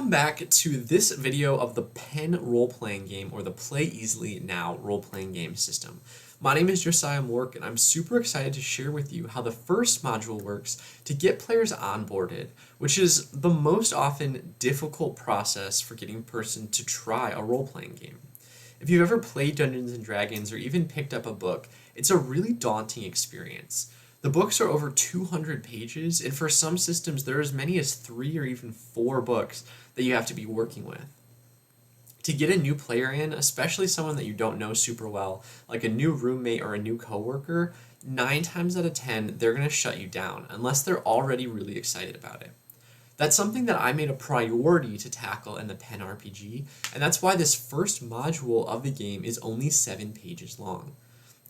Welcome back to this video of the Pen role-playing game, or the Play Easily Now role-playing game system. My name is Josiah Mork, and I'm super excited to share with you how the first module works to get players onboarded, which is the most often difficult process for getting a person to try a role-playing game. If you've ever played Dungeons & Dragons or even picked up a book, it's a really daunting experience. The books are over 200 pages, and for some systems there are as many as 3 or even 4 books that you have to be working with. To get a new player in, especially someone that you don't know super well, like a new roommate or a new coworker, 9 times out of 10 they're going to shut you down unless they're already really excited about it. That's something that I made a priority to tackle in the Pen RPG, and that's why this first module of the game is only 7 pages long.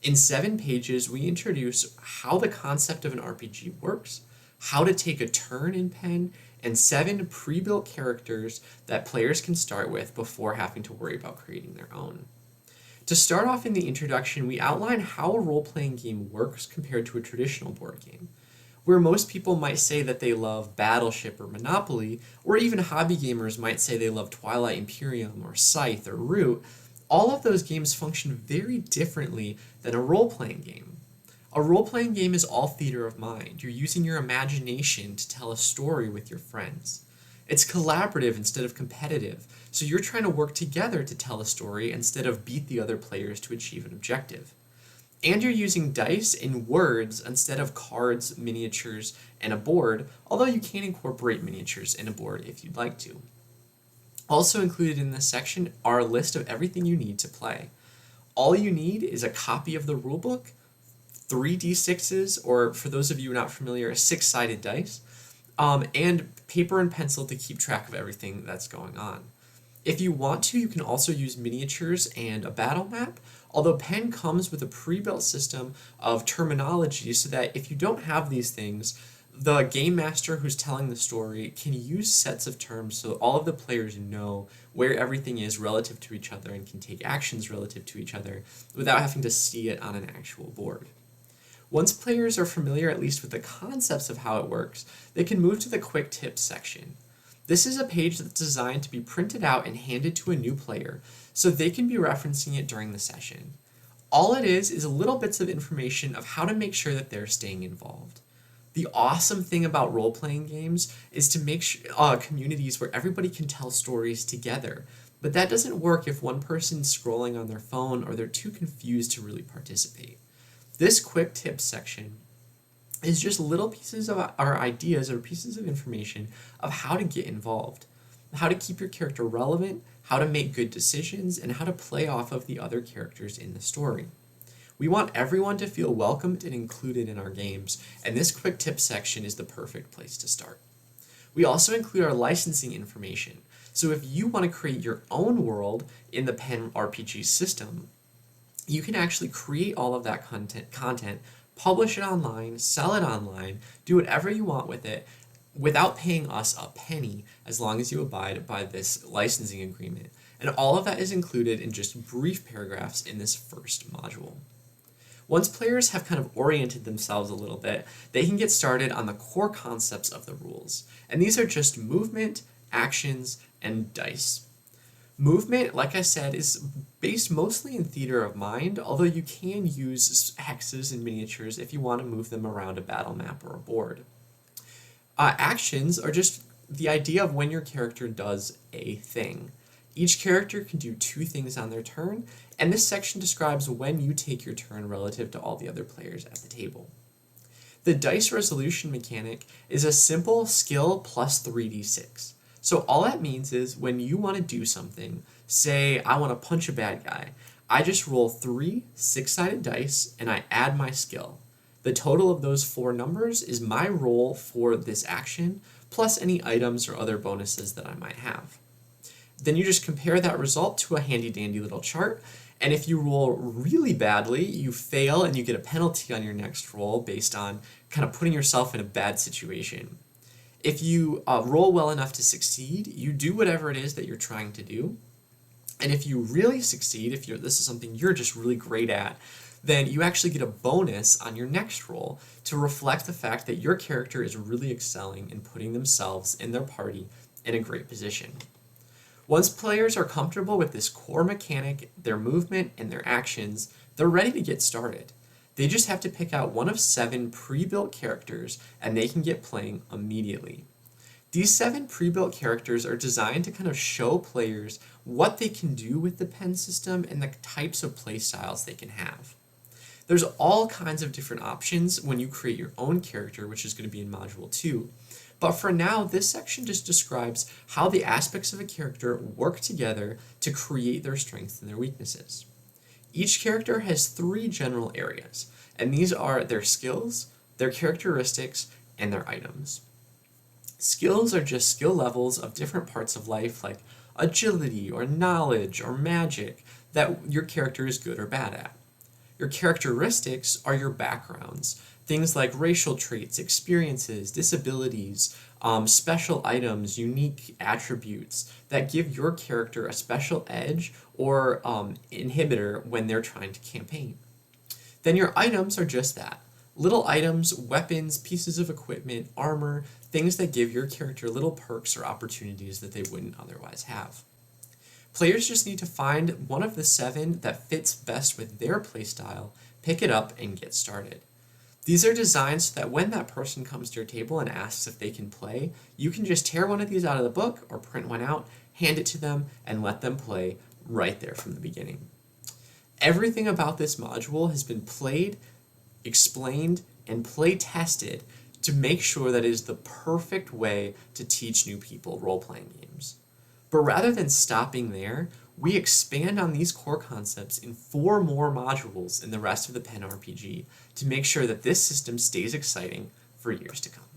In 7 pages, we introduce how the concept of an RPG works, how to take a turn in Pen, and 7 pre-built characters that players can start with before having to worry about creating their own. To start off in the introduction, we outline how a role-playing game works compared to a traditional board game. Where most people might say that they love Battleship or Monopoly, or even hobby gamers might say they love Twilight Imperium or Scythe or Root, all of those games function very differently than a role-playing game. A role-playing game is all theater of mind. You're using your imagination to tell a story with your friends. It's collaborative instead of competitive, so you're trying to work together to tell a story instead of beat the other players to achieve an objective. And you're using dice and words instead of cards, miniatures, and a board, although you can incorporate miniatures in a board if you'd like to. Also included in this section are a list of everything you need to play. All you need is a copy of the rulebook, 3 d6s, or for those of you not familiar, 6-sided dice, and paper and pencil to keep track of everything that's going on. If you want to, you can also use miniatures and a battle map, although Pen comes with a pre-built system of terminology so that if you don't have these things, the game master who's telling the story can use sets of terms so all of the players know where everything is relative to each other and can take actions relative to each other without having to see it on an actual board. Once players are familiar at least with the concepts of how it works, they can move to the quick tips section. This is a page that's designed to be printed out and handed to a new player so they can be referencing it during the session. All it is little bits of information of how to make sure that they're staying involved. The awesome thing about role-playing games is to make communities where everybody can tell stories together, but that doesn't work if one person's scrolling on their phone or they're too confused to really participate. This quick tips section is just little pieces of our ideas or pieces of information of how to get involved, how to keep your character relevant, how to make good decisions, and how to play off of the other characters in the story. We want everyone to feel welcomed and included in our games, and this quick tips section is the perfect place to start. We also include our licensing information, so if you want to create your own world in the Pen RPG system, you can actually create all of that content, publish it online, sell it online, do whatever you want with it without paying us a penny as long as you abide by this licensing agreement. And all of that is included in just brief paragraphs in this first module. Once players have kind of oriented themselves a little bit, they can get started on the core concepts of the rules. And these are just movement, actions, and dice. Movement, like I said, is based mostly in theater of mind, although you can use hexes and miniatures if you want to move them around a battle map or a board. Actions are just the idea of when your character does a thing. Each character can do 2 things on their turn, and this section describes when you take your turn relative to all the other players at the table. The dice resolution mechanic is a simple skill plus 3d6. So all that means is when you want to do something, say I want to punch a bad guy, I just roll 3 6-sided dice and I add my skill. The total of those 4 numbers is my roll for this action, plus any items or other bonuses that I might have. Then you just compare that result to a handy-dandy little chart, and if you roll really badly, you fail and you get a penalty on your next roll based on kind of putting yourself in a bad situation. If you roll well enough to succeed, you do whatever it is that you're trying to do, and if you really succeed, if this is something you're just really great at, then you actually get a bonus on your next roll to reflect the fact that your character is really excelling in putting themselves and their party in a great position. Once players are comfortable with this core mechanic, their movement, and their actions, they're ready to get started. They just have to pick out one of 7 pre-built characters and they can get playing immediately. These 7 pre-built characters are designed to kind of show players what they can do with the pen system and the types of play styles they can have. There's all kinds of different options when you create your own character, which is going to be in Module 2. But for now, this section just describes how the aspects of a character work together to create their strengths and their weaknesses. Each character has 3 general areas, and these are their skills, their characteristics, and their items. Skills are just skill levels of different parts of life like agility or knowledge or magic that your character is good or bad at. Your characteristics are your backgrounds, things like racial traits, experiences, disabilities, special items, unique attributes that give your character a special edge or inhibitor when they're trying to campaign. Then your items are just that. Little items, weapons, pieces of equipment, armor, things that give your character little perks or opportunities that they wouldn't otherwise have. Players just need to find one of the 7 that fits best with their playstyle, pick it up, and get started. These are designed so that when that person comes to your table and asks if they can play, you can just tear one of these out of the book or print one out, hand it to them, and let them play right there from the beginning. Everything about this module has been played, explained, and play tested to make sure that it is the perfect way to teach new people role-playing games. But rather than stopping there, we expand on these core concepts in 4 more modules in the rest of the Pen RPG to make sure that this system stays exciting for years to come.